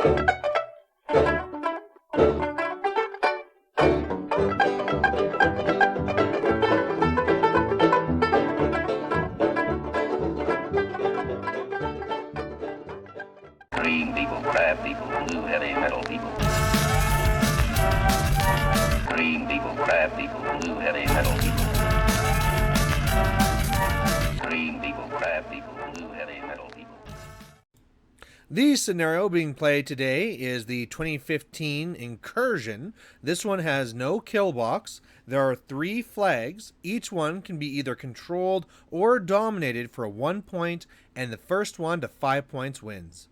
Green people, crab people, blue heavy metal people. Green people, crab people, blue heavy metal people. Green people, crab people, blue heavy metal people. The scenario being played today is the 2015 Incursion. This one has no kill box. There are 3 flags. Each one can be either controlled or dominated for 1 point, and the first one to 5 points wins.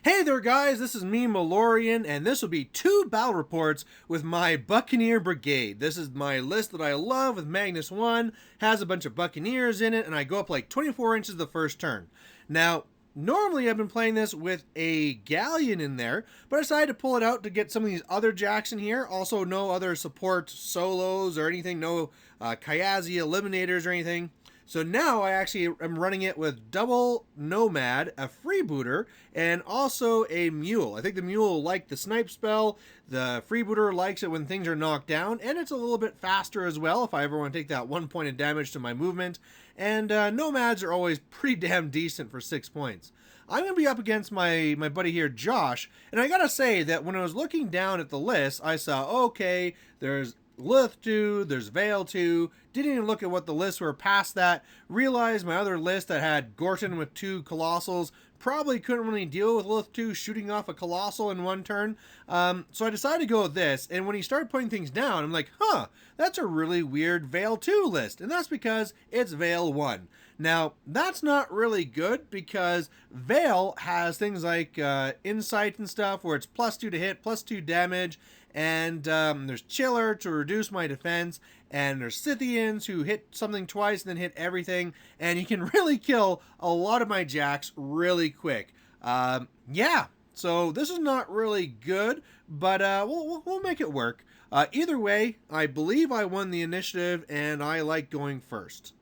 Hey there guys, this is me, Malorian, and this will be 2 battle reports with my Buccaneer Brigade. This is my list that I love with Magnus 1, has a bunch of Buccaneers in it, and I go up like 24 inches the first turn. Now, normally I've been playing this with a Galleon in there, but I decided to pull it out to get some of these other jacks in here. Also, no other support solos or anything, no Kayazi eliminators or anything. So now I actually am running it with double Nomad, a freebooter, and also a Mule. I think the Mule will like the snipe spell, the freebooter likes it when things are knocked down, and it's a little bit faster as well if I ever want to take that 1 point of damage to my movement. And Nomads are always pretty damn decent for 6 points. I'm going to be up against my buddy here, Josh, and I gotta say that when I was looking down at the list, I saw, okay, there's Lith 2, there's Vayl 2, didn't even look at what the lists were past that, realized my other list that had Gorton with 2 Colossals, probably couldn't really deal with Lith 2 shooting off a Colossal in 1 turn, so I decided to go with this, and when he started putting things down, I'm like, huh, that's a really weird Vayl 2 list, and that's because it's Vayl 1. Now, that's not really good because Vayl has things like Insight and stuff where it's +2 to hit, +2 damage, and there's Chiller to reduce my defense, and there's Scythians who hit something twice and then hit everything, and you can really kill a lot of my jacks really quick. Yeah, so this is not really good, but we'll make it work. Either way, I believe I won the initiative, and I like going first.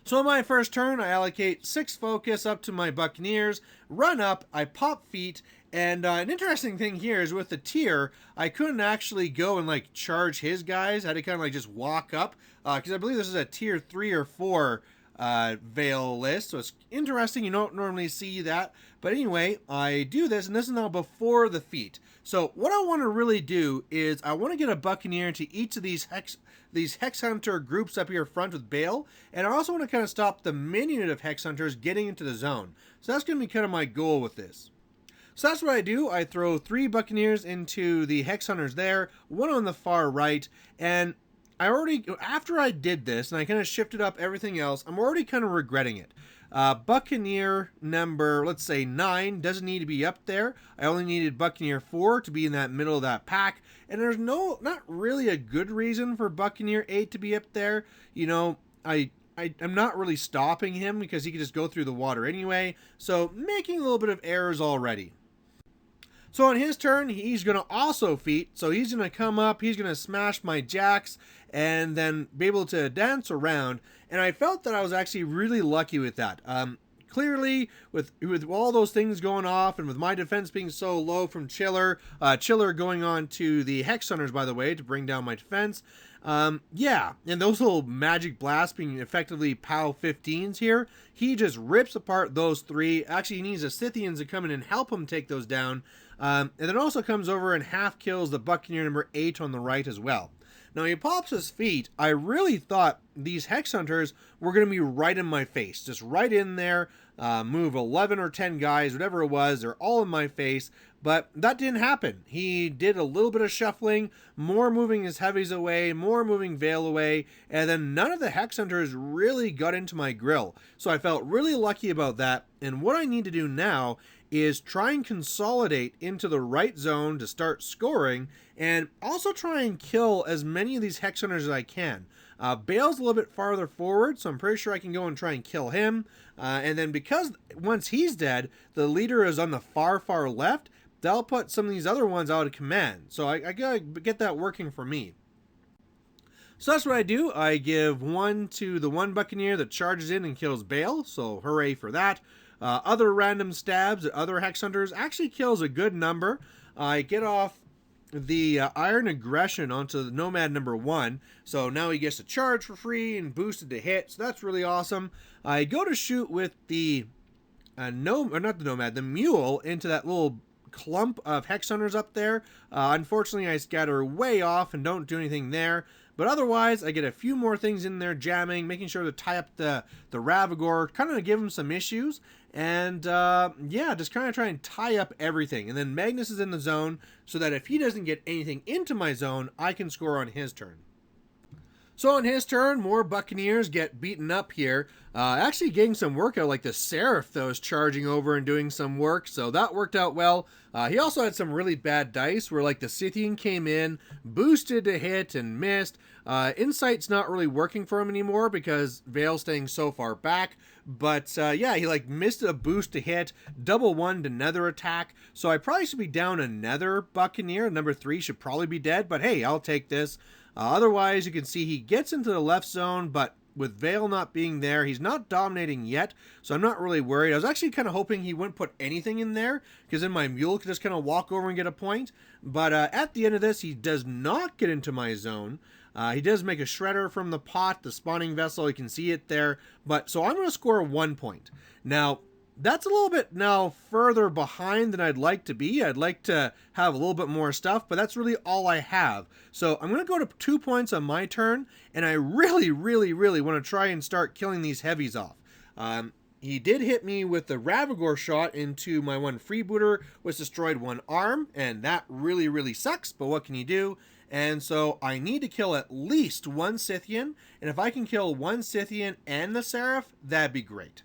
So on my first turn, I allocate 6 focus up to my Buccaneers, run up, I pop feet, and an interesting thing here is with the tier, I couldn't actually go and like charge his guys. I had to kind of like just walk up, because I believe this is a tier 3 or 4 Vayl list, so it's interesting. You don't normally see that, but anyway, I do this, and this is now before the feat. So what I want to really do is I want to get a Buccaneer into each of these Hex Hunter groups up here front with Vayl, and I also want to kind of stop the minion of Hex Hunters getting into the zone. So that's going to be kind of my goal with this. So that's what I do. I throw 3 Buccaneers into the Hex Hunters there, 1 on the far right, and after I did this, and I kind of shifted up everything else, I'm already kind of regretting it. Buccaneer number, let's say 9, doesn't need to be up there. I only needed Buccaneer 4 to be in that middle of that pack, and there's not really a good reason for Buccaneer 8 to be up there. You know, I'm not really stopping him because he can just go through the water anyway, so making a little bit of errors already. So on his turn, he's going to also feat, so he's going to come up, he's going to smash my jacks, and then be able to dance around, and I felt that I was actually really lucky with that. Clearly, with all those things going off, and with my defense being so low from Chiller going on to the Hex Hunters, by the way, to bring down my defense, yeah, and those little magic blasts being effectively POW 15s here, he just rips apart those 3. Actually, he needs the Scythians to come in and help him take those down, and then also comes over and half kills the Buccaneer number 8 on the right as well. Now he pops his feet. I really thought these Hex Hunters were going to be right in my face, just right in there, move 11 or 10 guys, whatever it was, they're all in my face, but that didn't happen. He did a little bit of shuffling, more moving his heavies away, more moving Vayl away, and then none of the Hex Hunters really got into my grill. So I felt really lucky about that, and what I need to do now is try and consolidate into the right zone to start scoring, and also try and kill as many of these Hex Hunters as I can. Bayl's a little bit farther forward, so I'm pretty sure I can go and try and kill him. And then because once he's dead, the leader is on the far left, that'll put some of these other ones out of command. So I gotta get that working for me. So that's what I do. I give 1 to the 1 Buccaneer that charges in and kills Vayl, so hooray for that. other random stabs at other Hex Hunters. Actually kills a good number. I get off the Iron Aggression onto the Nomad number 1, so now he gets to charge for free and boosted to hit, so that's really awesome. I go to shoot with the the Mule into that little clump of Hex Hunters up there. Unfortunately, I scatter way off and don't do anything there. But otherwise, I get a few more things in there jamming, making sure to tie up the Ravagore, kind of give him some issues. And yeah, just kind of try and tie up everything. And then Magnus is in the zone, so that if he doesn't get anything into my zone, I can score on his turn. So on his turn, more Buccaneers get beaten up here. Actually getting some work out, like the Seraph, though, is charging over and doing some work, so that worked out well. He also had some really bad dice, where like the Scythian came in, boosted to hit, and missed. Insight's not really working for him anymore, because Vayl's staying so far back. But yeah, he like missed a boost to hit, double one to Nether attack, so I probably should be down another Buccaneer. Number 3 should probably be dead, but hey, I'll take this. Otherwise, you can see he gets into the left zone, but with Vayl not being there, he's not dominating yet, so I'm not really worried. I was actually kind of hoping he wouldn't put anything in there, because then my Mule could just kind of walk over and get a point. But at the end of this, he does not get into my zone. He does make a Shredder from the pot, the spawning vessel, you can see it there. But so I'm going to score 1 point. Now, that's a little bit now further behind than I'd like to be. I'd like to have a little bit more stuff, but that's really all I have. So I'm going to go to 2 points on my turn, and I really want to try and start killing these heavies off. He did hit me with the Ravagore shot into my one freebooter, which destroyed one arm, and that really sucks, but what can you do? And so I need to kill at least one Scythian, and if I can kill one Scythian and the Seraph, that'd be great.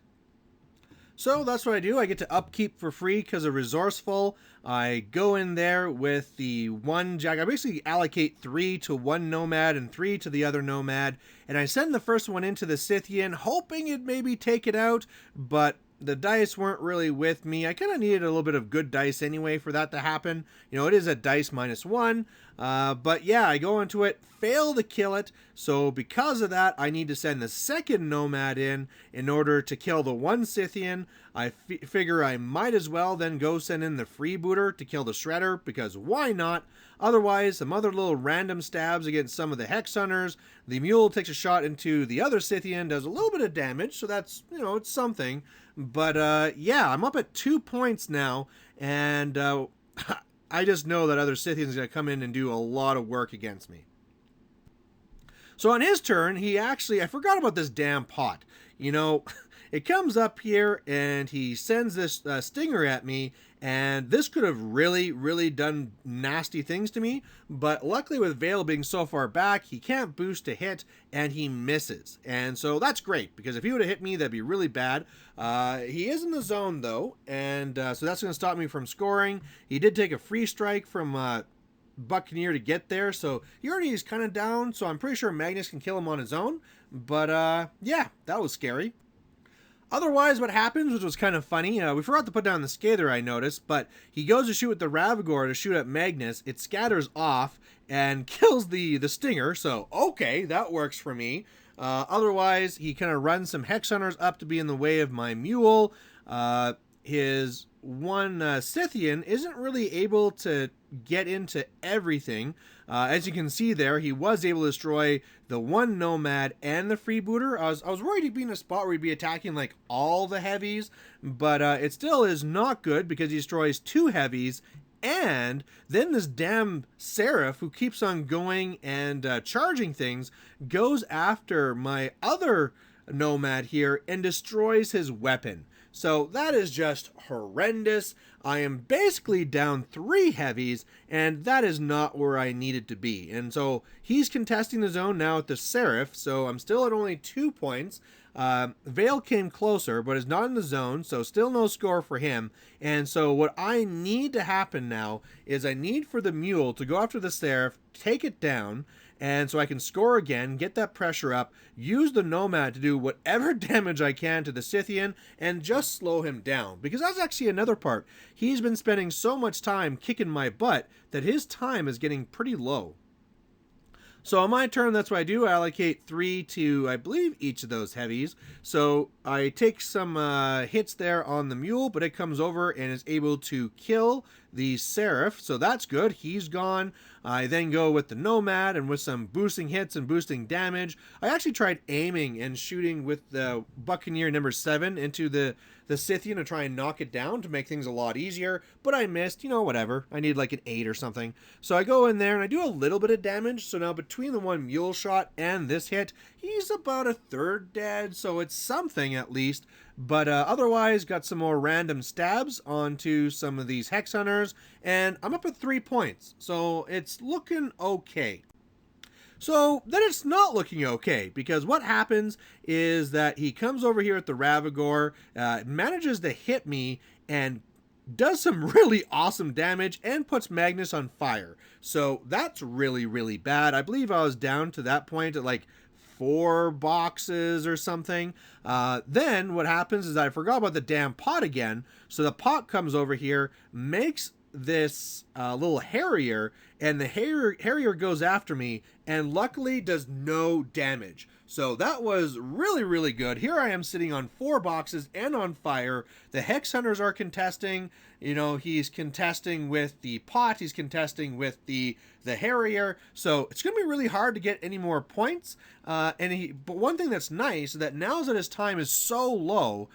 So that's what I do. I get to upkeep for free because of Resourceful. I go in there with the one Jack. I basically allocate 3 to one Nomad and 3 to the other Nomad. And I send the first one into the Scythian, hoping it'd maybe take it out, but the dice weren't really with me. I kind of needed a little bit of good dice anyway for that to happen. You know, it is a dice -1. But yeah, I go into it, fail to kill it. So because of that, I need to send the second Nomad in order to kill the one Scythian. I figure I might as well then go send in the freebooter to kill the Shredder, because why not? Otherwise, some other little random stabs against some of the Hex Hunters. The Mule takes a shot into the other Scythian, does a little bit of damage, so that's, you know, it's something. But yeah, I'm up at 2 points now, and I just know that other Scythian's going to come in and do a lot of work against me. So on his turn, he actually, I forgot about this damn pot. You know, it comes up here and he sends this stinger at me, and this could have really done nasty things to me, but luckily with Vayl being so far back, he can't boost to hit, and he misses. And so that's great, because if he would have hit me, that'd be really bad. He is in the zone though, and so that's going to stop me from scoring. He did take a free strike from Buccaneer to get there, so he already is kind of down, so I'm pretty sure Magnus can kill him on his own. But yeah, that was scary. Otherwise, what happens, which was kind of funny, we forgot to put down the Scather, I noticed, but he goes to shoot with the Ravagore to shoot at Magnus. It scatters off and kills the Stinger, so okay, that works for me. Otherwise, he kind of runs some Hex Hunters up to be in the way of my Mule. His one Scythian isn't really able to get into everything. As you can see there, he was able to destroy the one Nomad and the freebooter. I was worried he'd be in a spot where he'd be attacking like all the heavies, but it still is not good because he destroys 2 heavies, and then this damn Seraph, who keeps on going and charging things, goes after my other Nomad here and destroys his weapon. So that is just horrendous. I am basically down 3 heavies, and that is not where I needed to be. And so he's contesting the zone now with the Seraph, so I'm still at only 2 points. Vayl came closer, but is not in the zone, so still no score for him. And so what I need to happen now is I need for the Mule to go after the Seraph, take it down, and so I can score again, get that pressure up, use the Nomad to do whatever damage I can to the Scythian, and just slow him down. Because that's actually another part. He's been spending so much time kicking my butt that his time is getting pretty low. So on my turn, that's what I do. I allocate 3 to, I believe, each of those heavies. So I take some hits there on the mule, but it comes over and is able to kill the Seraph. So that's good. He's gone. I then go with the Nomad and with some boosting hits and boosting damage. I actually tried aiming and shooting with the Buccaneer number 7 into the Scythian to try and knock it down to make things a lot easier, but I missed, whatever. I need like an 8 or something. So I go in there and I do a little bit of damage. So now between the one mule shot and this hit, he's about a third dead, so it's something at least. But otherwise, got some more random stabs onto some of these Hex Hunters, and I'm up at 3 points, so it's looking okay. So then it's not looking okay, because what happens is that he comes over here at the Ravagore, manages to hit me, and does some really awesome damage and puts Magnus on fire. So that's really, really bad. I believe I was down to that point at like 4 boxes or something. Then what happens is I forgot about the damn pot again. So the pot comes over here, makes this little Harrier, and the Harrier goes after me and luckily does no damage. So that was really, really good. Here I am sitting on 4 boxes and on fire. The Hex Hunters are contesting. He's contesting with the pot. He's contesting with the Harrier. So it's going to be really hard to get any more points. But one thing that's nice is that now that his time is so low,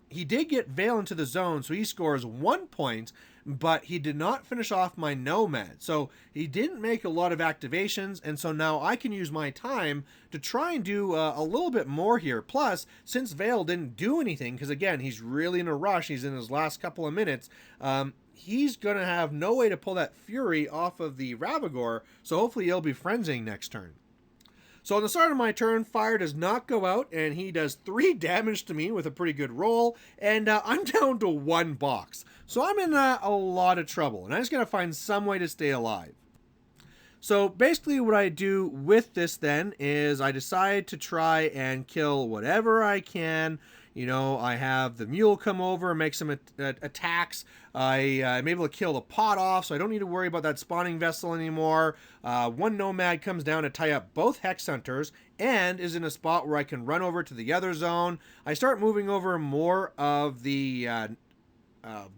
he did get Vayl into the zone, so he scores 1 point, but he did not finish off my Nomad. So he didn't make a lot of activations, and so now I can use my time to try and do a little bit more here. Plus, since Vayl didn't do anything, because again, he's really in a rush, he's in his last couple of minutes, he's going to have no way to pull that Fury off of the Ravagore, so hopefully he'll be frenzying next turn. So on the start of my turn, fire does not go out, and he does 3 damage to me with a pretty good roll, and I'm down to 1 box. So I'm in a lot of trouble, and I just got to find some way to stay alive. So basically what I do with this then is I decide to try and kill whatever I can. I have the mule come over and make some attacks. I'm able to kill the pot off, so I don't need to worry about that spawning vessel anymore. One Nomad comes down to tie up both Hex Hunters and is in a spot where I can run over to the other zone. I start moving over more of the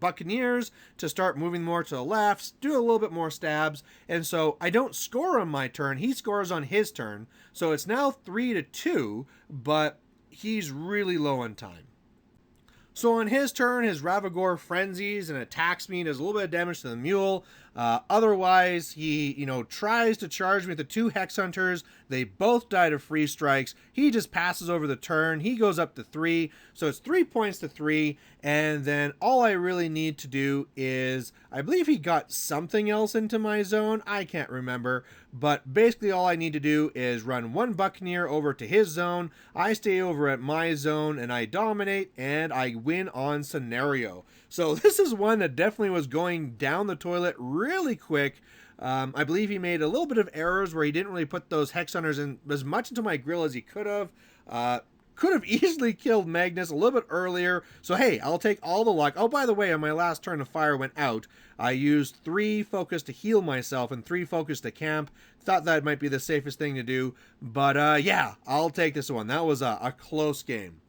Buccaneers to start moving more to the left, do a little bit more stabs, and so I don't score on my turn. He scores on his turn, so it's now 3-2, but he's really low on time. So on his turn, his Ravagore frenzies and attacks me and does a little bit of damage to the mule. Otherwise, he, tries to charge me with the 2 Hex Hunters. They both die to free strikes. He just passes over the turn. He goes up to 3. So it's 3 points to 3. And then all I really need to do is, I believe he got something else into my zone. I can't remember. But basically all I need to do is run 1 Buccaneer over to his zone. I stay over at my zone and I dominate and I win on scenario. So this is one that definitely was going down the toilet really quick. I believe he made a little bit of errors where he didn't really put those Hex Hunters in as much into my grill as he could have. Could have easily killed Magnus a little bit earlier. So hey, I'll take all the luck. Oh, by the way, on my last turn, the fire went out. I used 3 focus to heal myself and 3 focus to camp. Thought that might be the safest thing to do. But yeah, I'll take this one. That was a close game.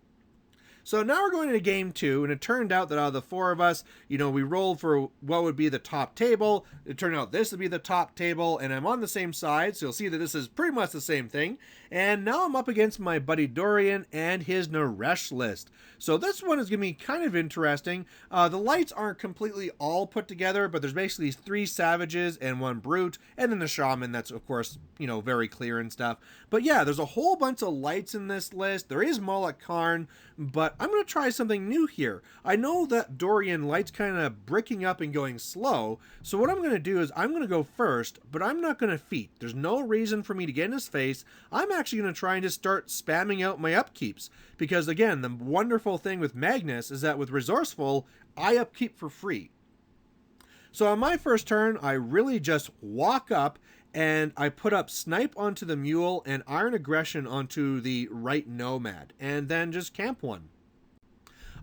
So now we're going into game 2, and it turned out that out of the 4 of us, we rolled for what would be the top table. It turned out this would be the top table, and I'm on the same side, so you'll see that this is pretty much the same thing. And now I'm up against my buddy Dorian and his Naaresh list. So this one is going to be kind of interesting. The lights aren't completely all put together, but there's basically 3 savages and 1 brute, and then the shaman that's, of course, very clear and stuff. But yeah, there's a whole bunch of lights in this list. There is Moloch Karn, but I'm going to try something new here. I know that Dorian lights kind of bricking up and going slow, so what I'm going to do is I'm going to go first, but I'm not going to feat. There's no reason for me to get in his face. I'm actually going to try and just start spamming out my upkeeps, because again, the wonderful thing with Magnus is that with Resourceful, I upkeep for free. So on my first turn, I really just walk up and I put up Snipe onto the Mule and Iron Aggression onto the right Nomad, and then just camp 1.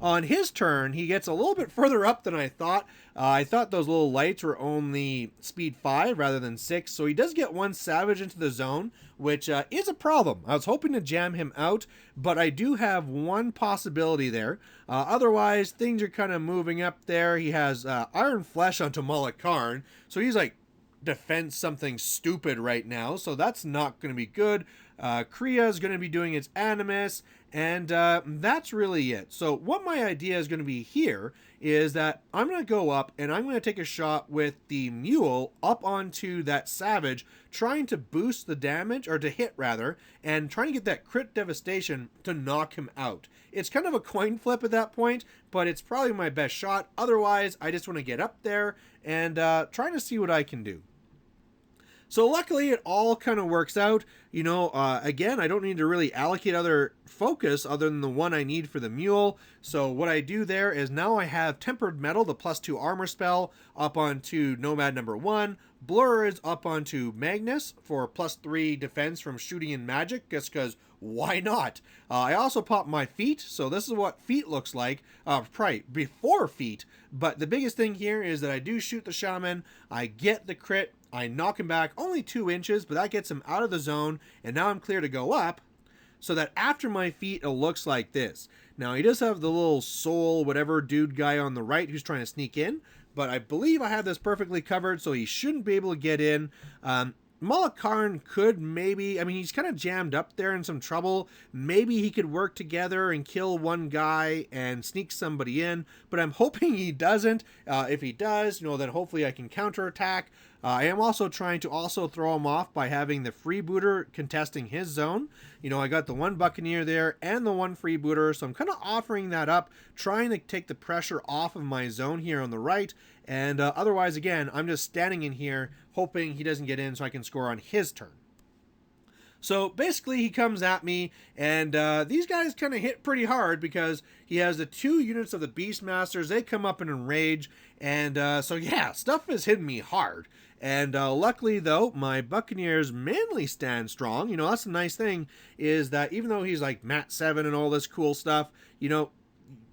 On his turn, he gets a little bit further up than I thought. I thought those little lights were only speed 5 rather than 6, so he does get one savage into the zone, which is a problem. I was hoping to jam him out, but I do have one possibility there. Otherwise, things are kind of moving up there. He has Iron Flesh onto Malakarn, so he's like defense something stupid right now, so that's not going to be good. Kriya is going to be doing its Animus, and that's really it. So what my idea is going to be here is that I'm going to go up and I'm going to take a shot with the Mule up onto that Savage, trying to boost the damage, or to hit rather, and trying to get that crit devastation to knock him out. It's kind of a coin flip at that point, but it's probably my best shot. Otherwise, I just want to get up there and trying to see what I can do. So luckily it all kind of works out. You know, again, I don't need to really allocate other focus other than the one I need for the Mule. So what I do there is now I have Tempered Metal, the +2 armor spell, up onto Nomad number 1. Blur is up onto Magnus for +3 defense from shooting and magic, just because why not? I also pop my feet, so this is what feet looks like, probably before feet. But the biggest thing here is that I do shoot the Shaman, I get the crit, I knock him back only 2 inches, but that gets him out of the zone, and now I'm clear to go up, so that after my feet it looks like this. Now he does have the little soul whatever dude guy on the right who's trying to sneak in, but I believe I have this perfectly covered, so he shouldn't be able to get in. Malakarn could maybe, I mean, he's kind of jammed up there in some trouble. Maybe he could work together and kill one guy and sneak somebody in, but I'm hoping he doesn't. If he does, you know, then hopefully I can counterattack. I am also trying to also throw him off by having the freebooter contesting his zone. You know, I got the one Buccaneer there and the one freebooter, so I'm kind of offering that up, trying to take the pressure off of my zone here on the right. And otherwise, again, I'm just standing in here hoping he doesn't get in so I can score on his turn. So basically he comes at me, and these guys kind of hit pretty hard because he has the 2 units of the Beastmasters. They come up in a rage, and so yeah, stuff is hitting me hard. And luckily, though, my Buccaneers mainly stand strong. You know, that's the nice thing, is that even though he's like Mat 7 and all this cool stuff, you know,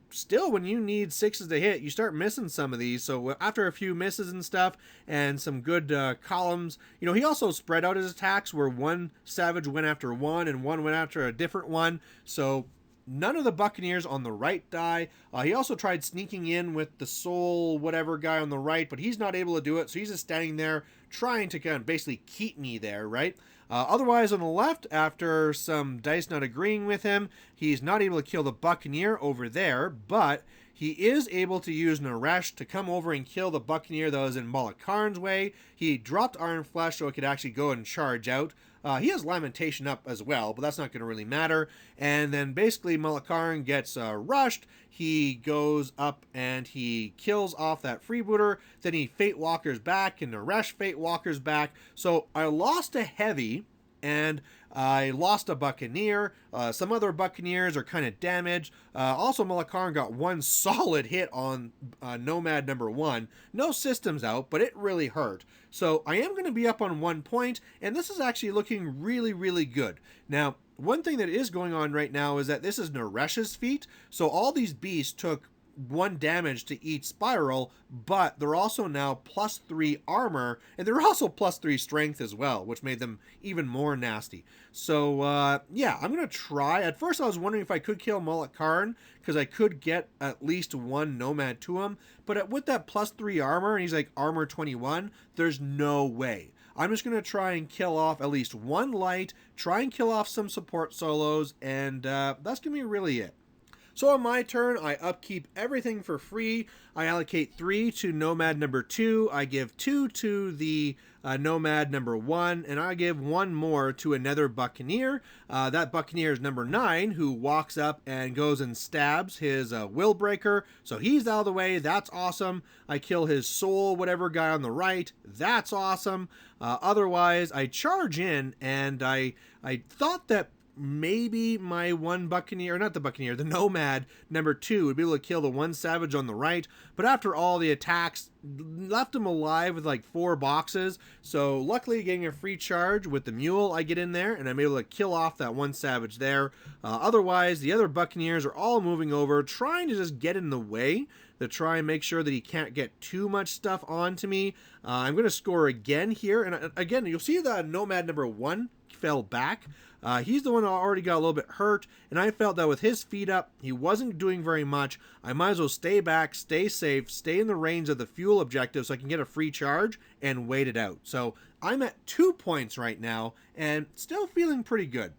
still when you need 6s to hit, you start missing some of these. So after a few misses and stuff and some good columns, you know, he also spread out his attacks where one Savage went after one and one went after a different one. So none of the Buccaneers on the right die. He also tried sneaking in with the soul whatever guy on the right, but he's not able to do it, so he's just standing there trying to kind of basically keep me there, right? Otherwise, on the left, after some dice not agreeing with him, he's not able to kill the Buccaneer over there, but he is able to use Naaresh to come over and kill the Buccaneer that was in Malakarn's way. He dropped Iron Flesh so it could actually go and charge out. He has Lamentation up as well, but that's not going to really matter. And then basically Malakarn gets rushed. He goes up and he kills off that freebooter. Then he Fate Walkers back, and Naaresh Fate Walkers back. So I lost a heavy, and I lost a Buccaneer. Some other Buccaneers are kind of damaged. Also, Malakarn got one solid hit on Nomad number 1. No systems out, but it really hurt. So I am going to be up on 1 point, and this is actually looking really, really good. Now, one thing that is going on right now is that this is Naaresh's feat. So all these beasts took 1 damage to each spiral, but they're also now +3 armor, and they're also +3 strength as well, which made them even more nasty. So yeah, I'm gonna try. At first I was wondering if I could kill Malakarn, because I could get at least 1 Nomad to him, but with that +3 armor, and he's like armor 21, there's no way. I'm just going to try and kill off at least 1 light, try and kill off some support solos, and that's going to be really it. So on my turn, I upkeep everything for free. I allocate 3 to Nomad number 2. I give 2 to the Nomad number 1, and I give 1 more to another Buccaneer. That Buccaneer is number 9, who walks up and goes and stabs his Willbreaker. So he's out of the way. That's awesome. I kill his soul, whatever guy on the right. That's awesome. Otherwise, I charge in, and I thought that maybe my one Buccaneer, or not the Buccaneer, the Nomad number 2 would be able to kill the one Savage on the right. But after all the attacks, left him alive with like 4 boxes. So luckily getting a free charge with the Mule, I get in there and I'm able to kill off that one Savage there. Otherwise, the other Buccaneers are all moving over, trying to just get in the way to try and make sure that he can't get too much stuff onto me. I'm going to score again here. And again, you'll see the Nomad number 1 fell back. He's the one that already got a little bit hurt, and I felt that with his feet up, he wasn't doing very much. I might as well stay back, stay safe, stay in the range of the fuel objective so I can get a free charge and wait it out. So I'm at 2 points right now and still feeling pretty good.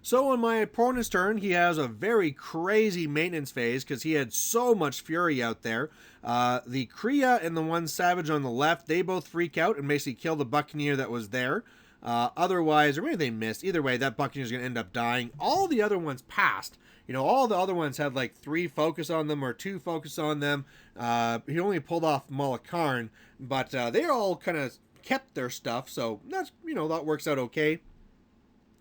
So on my opponent's turn, he has a very crazy maintenance phase because he had so much fury out there. The Kriya and the one Savage on the left, they both freak out and basically kill the Buccaneer that was there. Otherwise, or maybe they missed. Either way, that Buccaneer is going to end up dying. All the other ones passed. You know, all the other ones had like 3 focus on them or 2 focus on them. He only pulled off Malakarn, but they all kind of kept their stuff. So that's, you know, that works out okay.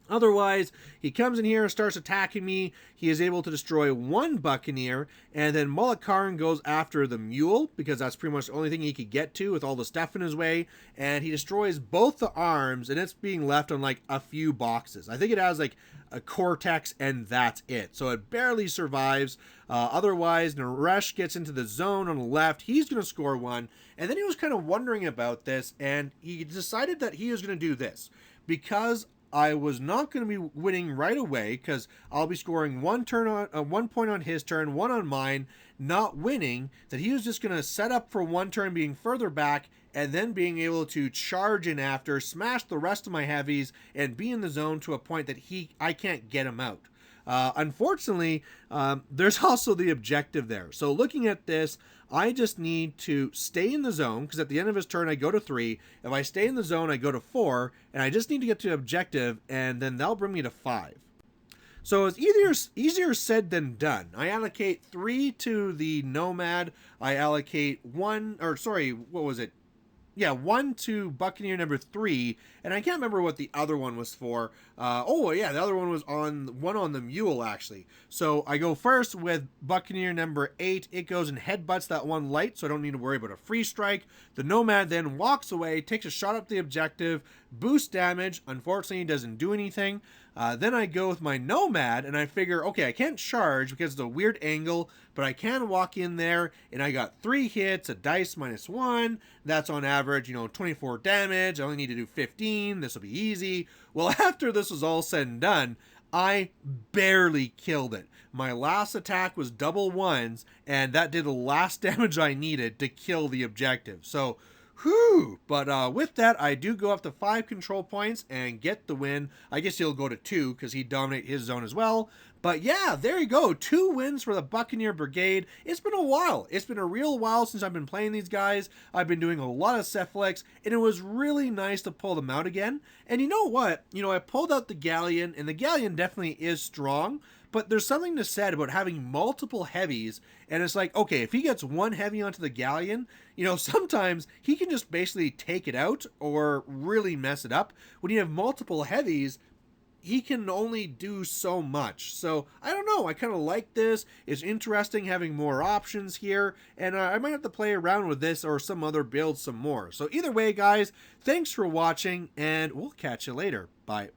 Otherwise, he comes in here and starts attacking me. He is able to destroy one Buccaneer, and then Malakarn goes after the Mule, because that's pretty much the only thing he could get to with all the stuff in his way, and he destroys both the arms, and it's being left on like a few boxes. I think it has like a Cortex, and that's it. So it barely survives. Otherwise, Naaresh gets into the zone on the left. He's going to score 1, and then he was kind of wondering about this, and he decided that he was going to do this. Because I was not going to be winning right away, because I'll be scoring 1 point on his turn, 1 on mine, not winning, that he was just going to set up for 1 turn being further back and then being able to charge in after, smash the rest of my heavies, and be in the zone to a point that I can't get him out. Unfortunately, there's also the objective there. So looking at this, I just need to stay in the zone, because at the end of his turn I go to 3. If I stay in the zone, I go to 4, and I just need to get to the objective, and then that'll bring me to 5. So it's easier said than done. I allocate 3 to the Nomad. I allocate 1 to Buccaneer number 3, and I can't remember what the other one was for. The other one was on the Mule, actually. So I go first with Buccaneer number 8. It goes and headbutts that one light, so I don't need to worry about a free strike. The Nomad then walks away, takes a shot at the objective, boosts damage. Unfortunately, doesn't do anything. Then I go with my Nomad, and I figure, okay, I can't charge because it's a weird angle, but I can walk in there, and I got 3 hits, a dice -1. That's on average, 24 damage. I only need to do 15. This will be easy. Well, after this was all said and done, I barely killed it. My last attack was double 1s, and that did the last damage I needed to kill the objective. So, whew. But with that, I do go up to 5 control points and get the win. I guess he'll go to 2 because he dominated his zone as well. But yeah, there you go. 2 wins for the Buccaneer Brigade. It's been a while. It's been a real while since I've been playing these guys. I've been doing a lot of Cephalics, and it was really nice to pull them out again. And you know what? I pulled out the Galleon, and the Galleon definitely is strong. But there's something to said about having multiple heavies, and it's like, okay, if he gets 1 heavy onto the Galleon, sometimes he can just basically take it out or really mess it up. When you have multiple heavies, he can only do so much. So I don't know, I kind of like this. It's interesting having more options here, and I might have to play around with this or some other build some more. So either way, guys, thanks for watching, and we'll catch you later. Bye.